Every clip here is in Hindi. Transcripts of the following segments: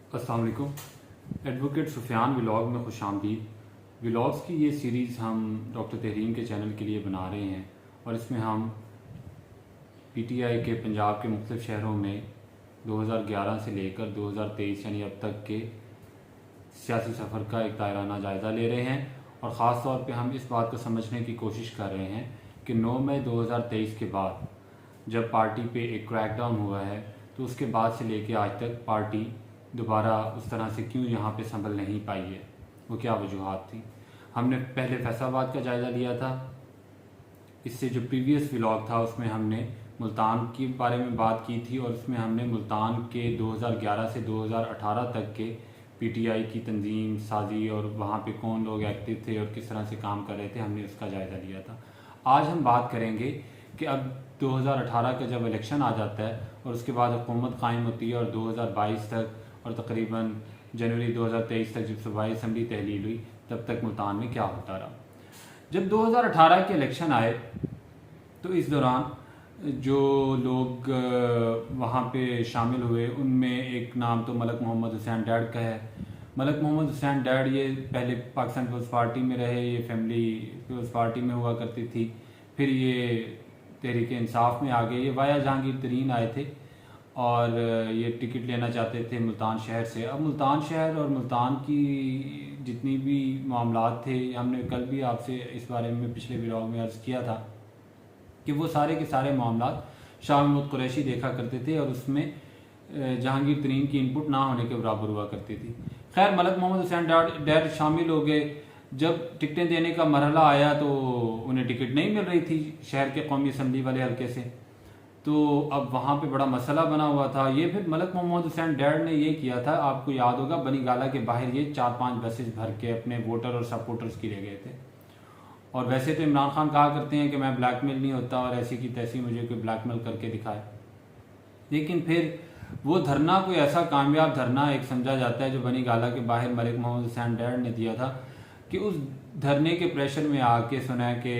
अस्सलाम वालेकुम। एडवोकेट सुफियान व्लॉग में खुश आमदीद। व्लॉग्स की ये सीरीज़ हम डॉक्टर तहरीन के चैनल के लिए बना रहे हैं और इसमें हम पीटीआई के पंजाब के मुख्तलिफ शहरों में 2011 से लेकर 2023 यानी अब तक के सियासी सफ़र का एक दायराना जायज़ा ले रहे हैं और ख़ास तौर पे हम इस बात को समझने की कोशिश कर रहे हैं कि 9 मई 2023 के बाद जब पार्टी पे एक क्रैकडाउन हुआ है तो उसके बाद से लेके आज तक पार्टी दोबारा उस तरह से क्यों यहाँ पे संभल नहीं पाई है, वो क्या वजूहात थी। हमने पहले फैसलाबाद का जायज़ा लिया था। इससे जो प्रीवियस व्लॉग था उसमें हमने मुल्तान के बारे में बात की थी और उसमें हमने मुल्तान के 2011 से 2018 तक के पीटीआई की तंजीम साजी और वहाँ पे कौन लोग एक्टिव थे और किस तरह से काम कर रहे थे, हमने उसका जायज़ा लिया था। आज हम बात करेंगे कि अब 2018 का जब इलेक्शन आ जाता है और उसके बाद हुकूमत कायम होती है और 2022 तक और तकरीबन जनवरी 2023 तक जब सूबाई असम्बली तहलील हुई तब तक मुल्तान में क्या होता रहा। जब 2018 के इलेक्शन आए तो इस दौरान जो लोग वहाँ पे शामिल हुए उनमें एक नाम तो मलक मोहम्मद हुसैन डैड का है। मलक मोहम्मद हुसैन डैड ये पहले पाकिस्तान पीपल्स पार्टी में रहे, ये फैमिली पीपल्स पार्टी में हुआ करती थी, फिर ये तहरीक इंसाफ में आ गए। ये वाया जहांगीर तरीन आए थे और ये टिकट लेना चाहते थे मुल्तान शहर से। अब मुल्तान शहर और मुल्तान की जितनी भी मामलात थे, हमने कल भी आपसे इस बारे में पिछले व्लॉग में अर्ज़ किया था कि वो सारे के सारे मामलात शाह महमूद कुरैशी देखा करते थे और उसमें जहांगीर तरीन की इनपुट ना होने के बराबर हुआ करती थी। खैर, मलक मोहम्मद हुसैन डैड शामिल हो गए। जब टिकटें देने का मरहला आया तो उन्हें टिकट नहीं मिल रही थी शहर के कौमी असम्बली वाले हल्के से, तो अब वहाँ पे बड़ा मसला बना हुआ था। ये फिर मलक मोहम्मद हुसैन डैड ने ये किया था, आपको याद होगा, बनी गाला के बाहर ये 4-5 बसेस भर के अपने वोटर और सपोर्टर्स की ले गए थे। और वैसे तो इमरान खान कहा करते हैं कि मैं ब्लैकमेल नहीं होता और ऐसी की तैसी मुझे कोई ब्लैकमेल करके दिखाए, लेकिन फिर वो धरना कोई ऐसा कामयाब धरना एक समझा जाता है जो बनी गाला के बाहर मलिक मोहम्मद हुसैन डैड ने दिया था कि उस धरने के प्रेशर में आके सुना कि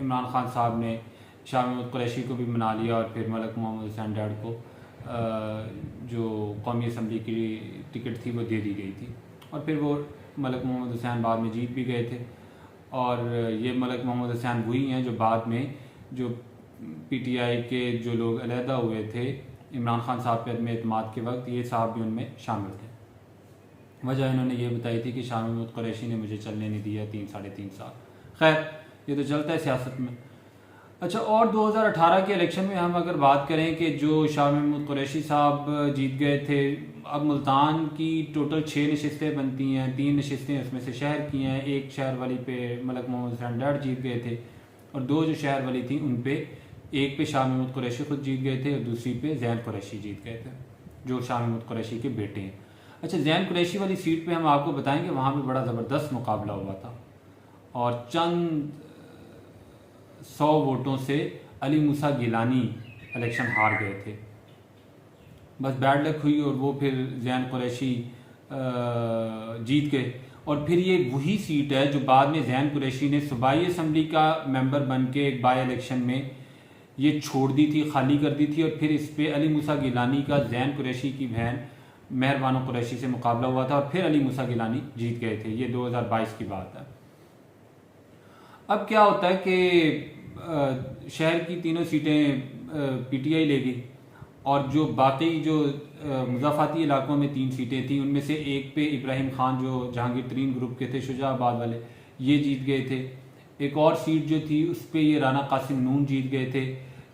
इमरान खान साहब ने शाह महमूद कुरैशी को भी मना लिया और फिर मलक मोहम्मद हुसैन डैड को जो कौमी असम्बली की टिकट थी वो दे दी गई थी और फिर वो मलक मोहम्मद हुसैन बाद में जीत भी गए थे। और ये मलक मोहम्मद हुसैन वही हैं जो बाद में जो पीटीआई के जो लोग अलहदा हुए थे इमरान खान साहब पे अदम एतमाद के वक्त, ये साहब भी उनमें शामिल थे। वजह इन्होंने ये बताई थी कि शाह महमूद कुरैशी ने मुझे चलने नहीं दिया 3-3.5 साल। खैर, ये तो चलता है सियासत में। अच्छा, और 2018 के इलेक्शन में हम अगर बात करें कि जो शाह महमूद कुरैशी साहब जीत गए थे, अब मुल्तान की टोटल 6 नशिस्तें बनती हैं, 3 नशिस्तें उसमें से शहर की हैं, एक शहर वाली पे मलक मोहम्मद हुसैन डैड जीत गए थे और 2 जो शहर वाली थी उन पे एक पे शाह महमूद कुरैशी खुद जीत गए थे और दूसरी पे जैन कुरैशी जीत गए थे जो शाह महमूद कुरैशी के बेटे हैं। अच्छा, जैन कुरैशी वाली सीट पे हम आपको बताएंगे वहाँ पे बड़ा ज़बरदस्त मुकाबला हुआ था और चंद 100 वोटों से अली मूसा गिलानी इलेक्शन हार गए थे। बस बैड लक हुई और वो फिर जैन कुरैशी जीत गए। और फिर ये वही सीट है जो बाद में जैन कुरैशी ने सूबाई असम्बली का मेंबर बन के एक बाई इलेक्शन में ये छोड़ दी थी, खाली कर दी थी और फिर इस पे अली मूसा गिलानी का जैन कुरैशी की बहन मेहरबानो कुरैशी से मुकाबला हुआ था और फिर अली मूसा गिलानी जीत गए थे। ये 2022 की बात है। अब क्या होता है कि शहर की तीनों सीटें पीटीआई ले गई और जो बाकी जो मुज़ाफ़ाती इलाकों में 3 सीटें थी उनमें से एक पे इब्राहिम खान जो जहांगीर तरीन ग्रुप के थे शुजाबाद वाले, ये जीत गए थे। एक और सीट जो थी उस पे ये राना कासिम नून जीत गए थे।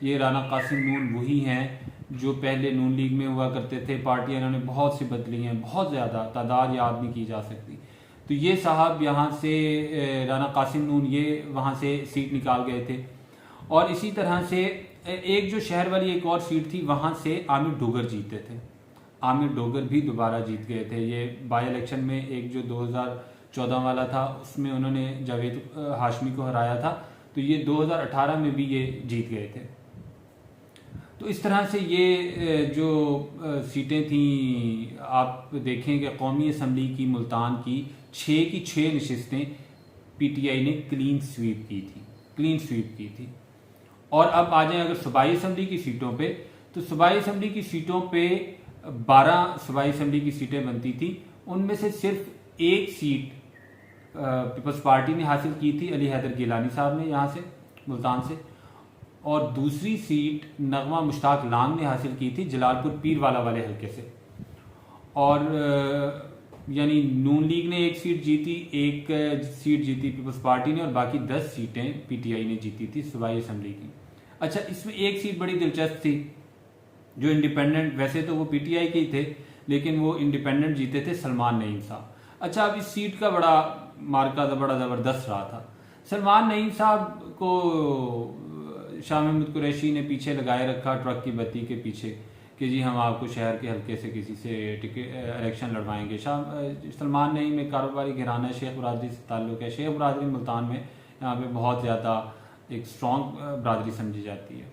ये राना कासिम नून वही हैं जो पहले नून लीग में हुआ करते थे। पार्टियाँ इन्होंने बहुत सी बदली हैं, बहुत ज़्यादा, तादाद याद नहीं की जा सकती। तो ये साहब यहाँ से राना कासिम नून ये वहाँ से सीट निकाल गए थे। और इसी तरह से एक जो शहर वाली एक और सीट थी वहाँ से आमिर डोगर जीते थे। आमिर डोगर भी दोबारा जीत गए थे। ये बाई इलेक्शन में एक जो 2014 वाला था उसमें उन्होंने जावेद हाशमी को हराया था, तो ये 2018 में भी ये जीत गए थे। तो इस तरह से ये जो सीटें थी आप देखें कि कौमी असम्बली की मुल्तान की 6 की 6 नशिस्तें पीटीआई ने क्लीन स्वीप की थी। और अब आ जाए अगर सूबाई असम्बली की सीटों पे, तो सूबाई असम्बली की सीटों पे 12 सूबाई असम्बली की सीटें बनती थी, उनमें से सिर्फ एक सीट पीपल्स पार्टी ने हासिल की थी, अली हैदर गिलानी साहब ने यहाँ से मुल्तान से, और दूसरी सीट नगमा मुश्ताक लांग ने हासिल की थी जलालपुर पीरवाला वाले हल्के से। और यानी नून लीग ने एक सीट जीती, एक सीट जीती पीपल्स पार्टी ने, और बाकी 10 सीटें पीटीआई ने जीती थी सूबाई असम्बली की। अच्छा, इसमें एक सीट बड़ी दिलचस्प थी जो इंडिपेंडेंट, वैसे तो वो पीटीआई के ही थे लेकिन वो इंडिपेंडेंट जीते थे, सलमान नईम साहब। अच्छा, अब इस सीट का बड़ा मार्का बड़ा ज़बरदस्त रहा था। सलमान नईम साहब को शाह महमूद कुरैशी ने पीछे लगाए रखा ट्रक की बत्ती के पीछे कि जी हम आपको शहर के हल्के से किसी से इलेक्शन लड़वाएंगे। सलमान नईम एक कारोबारी घराना है, शेख बरादरी से ताल्लुक़ है। शेख बरादरी मुल्तान में यहाँ पे बहुत ज़्यादा एक स्ट्रॉन्ग बरादरी समझी जाती है,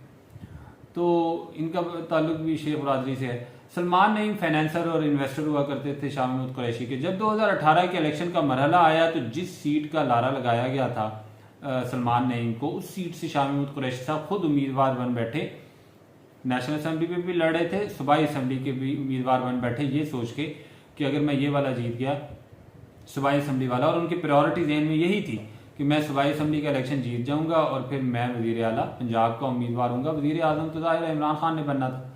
तो इनका ताल्लुक़ भी शेख बरादरी से है। सलमान नईम फाइनेंसर और इन्वेस्टर हुआ करते थे शाह महमूद कुरैशी के। जब 2018 के इलेक्शन का मरहला आया तो जिस सीट का लारा लगाया गया था सलमान नईम को, उस सीट से शाह महमूद कुरैशी साहब खुद उम्मीदवार बन बैठे। नेशनल असम्बली पे भी लड़ रहे थे, सूबाई असम्बली के भी उम्मीदवार बन बैठे ये सोच के कि अगर मैं ये वाला जीत गया सूबाई असम्बली वाला, और उनकी प्रायोरिटी जहन में यही थी कि मैं सूबाई असम्बली का इलेक्शन जीत जाऊंगा और फिर मैं वज़ीर आला पंजाब का उम्मीदवार हूँगा। वज़ीर आज़म तो ज़ाहिर है इमरान खान ने बनना था,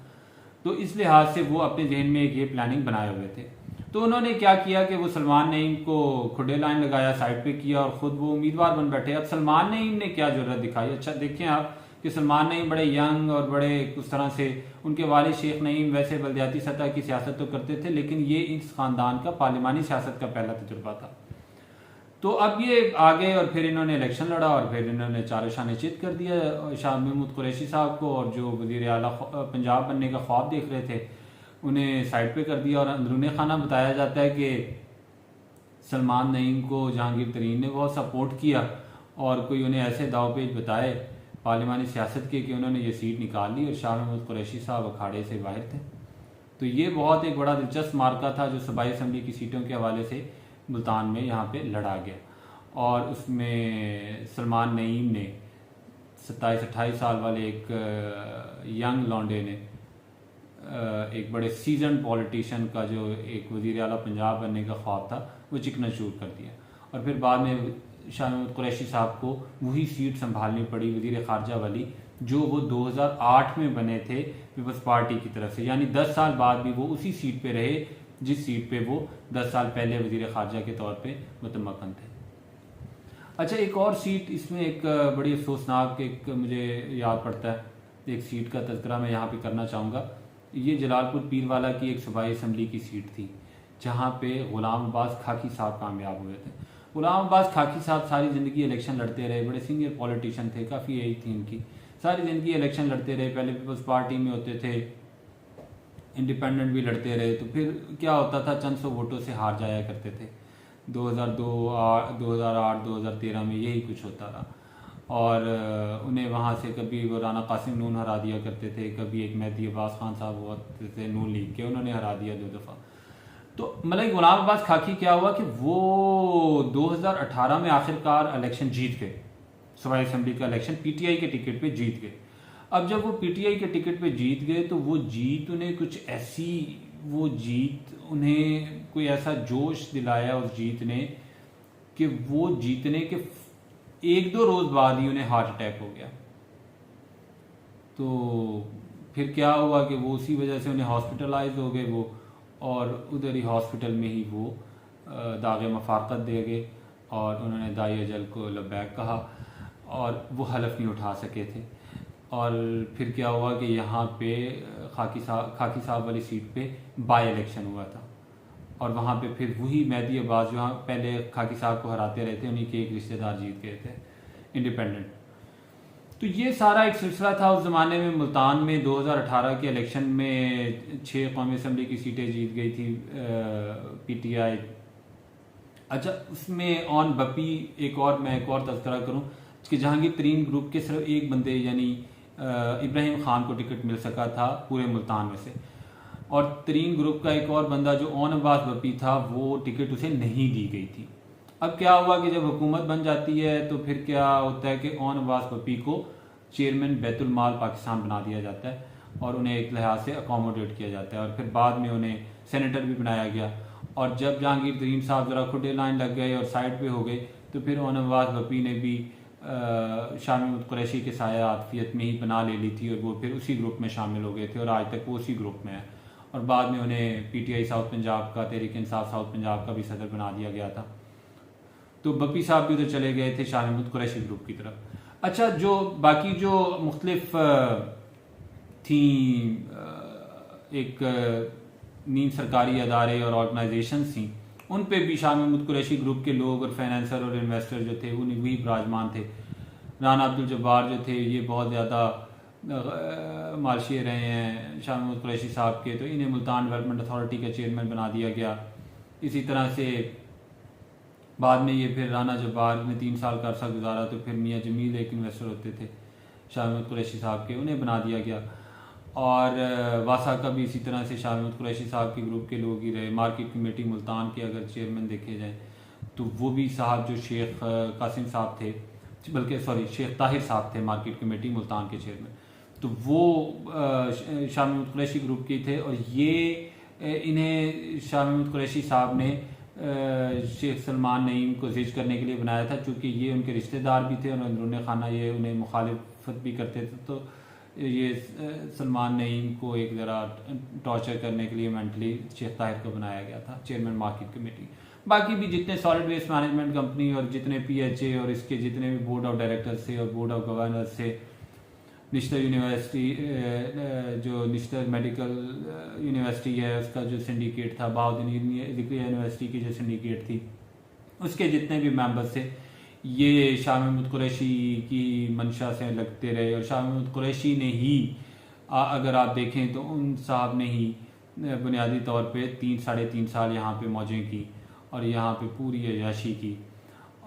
तो इस लिहाज से वो अपने जहन में एक ये प्लानिंग बनाए हुए थे। तो उन्होंने क्या किया कि वो सलमान नईम को खुडे लाइन लगाया, साइड पे किया और ख़ुद वो उम्मीदवार बन बैठे। अब सलमान नईम ने क्या जरूरत दिखाई? अच्छा देखें आप कि सलमान नईम बड़े यंग और बड़े उस तरह से, उनके वालिद शेख नईम वैसे बल्दियाती सतह की सियासत तो करते थे लेकिन ये इस ख़ानदान का पार्लिमानी सियासत का पहला तजुर्बा था। तो अब ये आ गए और फिर इन्होंने इलेक्शन लड़ा और फिर इन्होंने चारों शाने चित कर दिया शाह महमूद कुरैशी साहब को, और जो वज़ीर आला पंजाब बनने का ख्वाब देख रहे थे उन्हें साइड पे कर दिया। और अंदरूनी खाना बताया जाता है कि सलमान नईम को जहांगीर तरीन ने बहुत सपोर्ट किया और कोई उन्हें ऐसे दाव पेच बताए पार्लिमानी सियासत के कि उन्होंने ये सीट निकाल ली और शाह महमूद कुरैशी साहब अखाड़े से बाहर थे। तो ये बहुत एक बड़ा दिलचस्प मार्का था जो सूबाई असम्बली की सीटों के हवाले से मुल्तान में यहाँ पे लड़ा गया, और उसमें सलमान नईम ने 27-28 साल वाले एक यंग लौंडे ने एक बड़े सीजन पॉलिटिशियन का जो एक वज़ीर आला पंजाब बनने का ख्वाब था वो चिकनाचूर कर दिया। और फिर बाद में शाह महमूद कुरैशी साहब को वही सीट संभालनी पड़ी वज़ीर ख़ारजा वाली, जो वो 2008 में बने थे पीपल्स पार्टी की तरफ से। यानी 10 साल बाद भी वो उसी सीट पे रहे जिस सीट पे वो 10 साल पहले वज़ीर ख़ारजा के तौर पे मुतमक्कन थे। अच्छा, एक और सीट इसमें एक बड़ी अफसोसनाक एक मुझे याद पड़ता है, एक सीट का तज़किरा मैं यहाँ पे करना चाहूँगा। ये जलालपुर पीरवाला की एक सूबाई असम्बली की सीट थी जहाँ पे ग़ुलाम अब्बास खाकी साहब कामयाब हुए थे। ग़ुलाम अब्बास खाकी साहब सारी ज़िंदगी इलेक्शन लड़ते रहे, बड़े सीनियर पॉलिटिशियन थे, काफ़ी एज थी इनकी, सारी ज़िंदगी इलेक्शन लड़ते रहे। पहले पीपल्स पार्टी में होते थे, इंडिपेंडेंट भी लड़ते रहे, तो फिर क्या होता था चंद सौ वोटों से हार जाया करते थे। 2002, 2008, 2013 में यही कुछ होता रहा, और उन्हें वहाँ से कभी वो राना कासिम नून हरा दिया करते थे, कभी एक मेहदी अब्बास खान साहब होते थे नून लीग के, उन्होंने हरा दिया 2 दफ़ा। तो मतलब ग़ुलाम अब्बास खाकी क्या हुआ कि वो 2018 में आखिरकार इलेक्शन जीत गए, सूबाई असम्बली का इलेक्शन पीटीआई के टिकट पे जीत गए। अब जब वो पीटीआई के टिकट पे जीत गए तो वो जीत उन्हें कुछ ऐसी, वो जीत उन्हें कोई ऐसा जोश दिलाया उस जीत ने कि वो जीतने के 1-2 रोज़ बाद ही उन्हें हार्ट अटैक हो गया। तो फिर क्या हुआ कि वो उसी वजह से उन्हें हॉस्पिटलाइज हो गए वो, और उधर ही हॉस्पिटल में ही वो दाग़े मफाक़त दे गए और उन्होंने दाई अजल को लब्बैक कहा और वो हलफ नहीं उठा सके थे। और फिर क्या हुआ कि यहाँ पे खाकी साहब वाली सीट पे बाई इलेक्शन हुआ था, और वहाँ पे फिर वही मेहदी अब्बास जो पहले खाकी साहब को हराते रहे थे, उन्हीं के एक रिश्तेदार जीत गए थे इंडिपेंडेंट। तो ये सारा एक सिलसिला था उस ज़माने में। मुल्तान में 2018 के इलेक्शन में 6 कौमी असम्बली की सीटें जीत गई थी पीटीआई। अच्छा, उसमें ऑन बपी मैं एक और तज़किरा करूँ कि जहांगीर तरीन ग्रुप के सिर्फ एक बंदे यानी इब्राहिम खान को टिकट मिल सका था पूरे मुल्तान में से, और तरीन ग्रुप का एक और बंदा जो ओन अब्बास बपी था वो टिकट उसे नहीं दी गई थी। अब क्या हुआ कि जब हुकूमत बन जाती है तो फिर क्या होता है कि ओन अब्बास बपी को चेयरमैन बैतुल माल पाकिस्तान बना दिया जाता है, और उन्हें एक लिहाज से अकोमोडेट किया जाता है। और फिर बाद में उन्हें सेनेटर भी बनाया गया। और जब जहांगीर तरीन साहब ज़रा खुडे लाइन लग गए और साइड पे हो गए तो फिर नवाज भप्पी ने भी शाह महमूद कुरैशी के साया आतफियत में ही बना ले ली थी और वो फिर उसी ग्रुप में शामिल हो गए थे और आज तक वो उसी ग्रुप में है। और बाद में उन्हें पीटीआई साउथ पंजाब का, तहरीक इंसाफ साउथ पंजाब का भी सदर बना दिया गया था। तो भप्पी साहब भी उधर चले गए थे शाह महमूद कुरैशी ग्रुप की तरफ। अच्छा, जो बाकी जो मुख्तलिफ थी एक नीम सरकारी अदारे और ऑर्गेनाइजेशंस थी, उन पे भी शाह महमूद कुरैशी ग्रुप के लोग और फाइनेंसर और इन्वेस्टर जो थे उन्हीं वही विराजमान थे। राना अब्दुल जब्बार जो थे ये बहुत ज़्यादा मालशिए रहे हैं शाह महमूद कुरैशी साहब के, तो इन्हें मुल्तान डेवलपमेंट अथॉरिटी का चेयरमैन बना दिया गया। इसी तरह से बाद में ये फिर राना जब्बार ने 3 साल का अरसा गुजारा तो फिर मियाँ जमील एक इन्वेस्टर होते थे शाह महमूद कुरैशी साहब के, उन्हें बना दिया गया। और वासा का भी इसी तरह से शाह महमूद कुरैशी साहब के ग्रुप के लोग ही रहे। मार्केट कमेटी मुल्तान के अगर चेयरमैन देखे जाएँ तो वो भी साहब जो शेख कासिम साहब थे, बल्कि सॉरी शेख ताहिर साहब थे मार्केट कमेटी मुल्तान के चेयरमैन, तो वो शाह महमूद कुरैशी ग्रुप के थे। और ये इन्हें शाह महमूद कुरैशी साहब ने शेख सलमान नईम को जिज करने के लिए बनाया था, चूँकि ये उनके रिश्तेदार भी थे और अंदरूनी खाना ये उन्हें मुखालिफत भी करते थे। तो ये सलमान नईम को एक ज़रा टॉर्चर करने के लिए मेंटली शेख ताहिर को बनाया गया था चेयरमैन मार्केट कमेटी। बाकी भी जितने सॉलिड वेस्ट मैनेजमेंट कंपनी और जितने पीएचए और इसके जितने भी बोर्ड ऑफ डायरेक्टर्स से और बोर्ड ऑफ गवर्नर्स से, निश्तर यूनिवर्सिटी जो निश्तर मेडिकल यूनिवर्सिटी है उसका जो सिंडिकेट था, बहाउद्दीन ज़िक्रिया यूनिवर्सिटी की जो सिंडिकेट थी, उसके जितने भी मेंबर्स थे ये शाह महमूद कुरैशी की मंशा से लगते रहे। और शाह महमूद कुरैशी ने ही अगर आप देखें तो उन साहब ने ही बुनियादी तौर पे 3-3.5 साल यहाँ पे मौजें की और यहाँ पे पूरी अयाशी की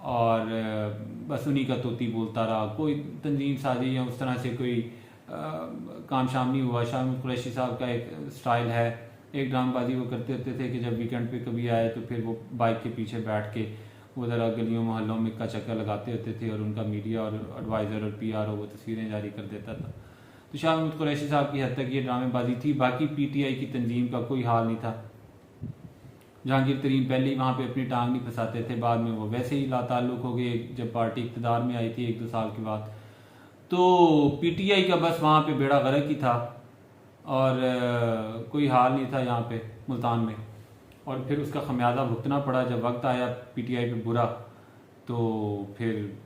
और बस उन्हीं का तोती बोलता रहा। कोई तंजीम साजी या उस तरह से कोई काम शाम नहीं हुआ। शाह महमूद कुरैशी साहब का एक स्टाइल है, एक ड्रामबाजी वो करते होते थे कि जब वीकेंड पे कभी आए तो फिर वो बाइक के पीछे बैठ के वो ज़रा गलियों मोहल्लों में का चक्कर लगाते होते थे और उनका मीडिया और एडवाइज़र और पीआरओ वो तस्वीरें जारी कर देता था। तो शाह महमूद कुरैशी साहब की हद तक ये ड्रामेबाजी थी। बाकी पीटीआई की तंजीम का कोई हाल नहीं था। जहांगीर तरीन पहले ही वहाँ पे अपनी टांग नहीं फंसाते थे, बाद में वो वैसे ही लाताल्लुक हो गए जब पार्टी इक़्तिदार में आई थी 1-2 साल के बाद। तो पीटीआई का बस वहाँ पे बेड़ा गर्क ही था और कोई हाल नहीं था यहाँ पे मुल्तान में। और फिर उसका खमियाजा भुगतना पड़ा जब वक्त आया पीटीआई पे बुरा, तो फिर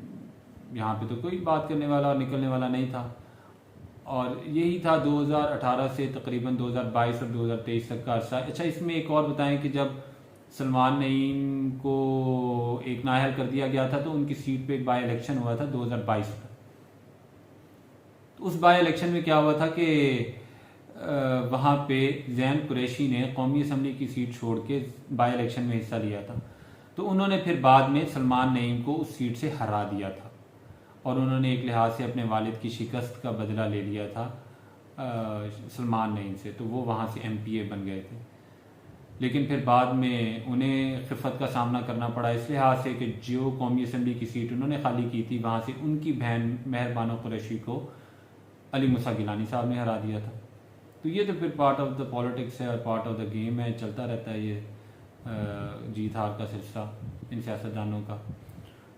यहाँ पे तो कोई बात करने वाला और निकलने वाला नहीं था। और यही था 2018 से तकरीबन 2022 और 2023 तक का अरसा। अच्छा, इसमें एक और बताएं कि जब सलमान नईम को एक नाअहल कर दिया गया था तो उनकी सीट पे एक बाई इलेक्शन हुआ था 2022 में। तो उस बाई इलेक्शन में क्या हुआ था कि वहाँ पे जैन कुरैशी ने कौमी असम्बली की सीट छोड़ के बाई इलेक्शन में हिस्सा लिया था। तो उन्होंने फिर बाद में सलमान नईम को उस सीट से हरा दिया था और उन्होंने एक लिहाज से अपने वालिद की शिकस्त का बदला ले लिया था सलमान नईम से। तो वो वहाँ से एमपीए बन गए थे, लेकिन फिर बाद में उन्हें खिफत का सामना करना पड़ा इस लिहाज से कि जो कौमी असम्बली की सीट उन्होंने खाली की थी वहाँ से उनकी बहन मेहरबानो कुरैशी को अली मूसा गिलानी साहब ने हरा दिया था। तो ये तो फिर पार्ट ऑफ द पॉलिटिक्स है और पार्ट ऑफ द गेम है, चलता रहता है ये जीत हार का सिलसिला इन सियासतदानों का।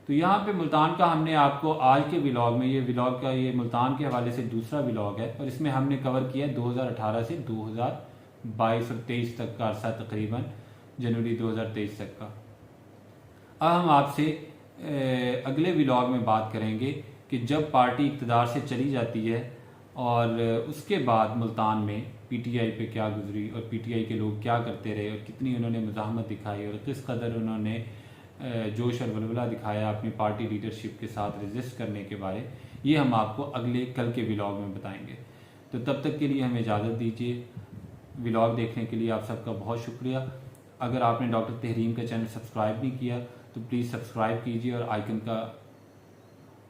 तो यहाँ पे मुल्तान का हमने आपको आज के व्लॉग में, ये व्लॉग का ये मुल्तान के हवाले से दूसरा व्लॉग है और इसमें हमने कवर किया 2018 से 2022 और 23 तक का अरसा, तकरीबन जनवरी 2023 तक का। अब हम आपसे अगले व्लॉग में बात करेंगे कि जब पार्टी इक़्तिदार से चली जाती है और उसके बाद मुल्तान में पीटीआई पे क्या गुजरी और पीटीआई के लोग क्या करते रहे और कितनी उन्होंने मुज़ाहमत दिखाई और किस कदर उन्होंने जोश और वलवला दिखाया अपनी पार्टी लीडरशिप के साथ रेजिस्ट करने के बारे, ये हम आपको कल के व्लॉग में बताएंगे। तो तब तक के लिए हमें इजाज़त दीजिए। व्लॉग देखने के लिए आप सबका बहुत शुक्रिया। अगर आपने डॉक्टर तहरीम का चैनल सब्सक्राइब नहीं किया तो प्लीज़ सब्सक्राइब कीजिए और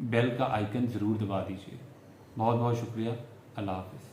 बेल का आइकन ज़रूर दबा दीजिए। बहुत बहुत शुक्रिया। अल्लाह हाफ़िज़।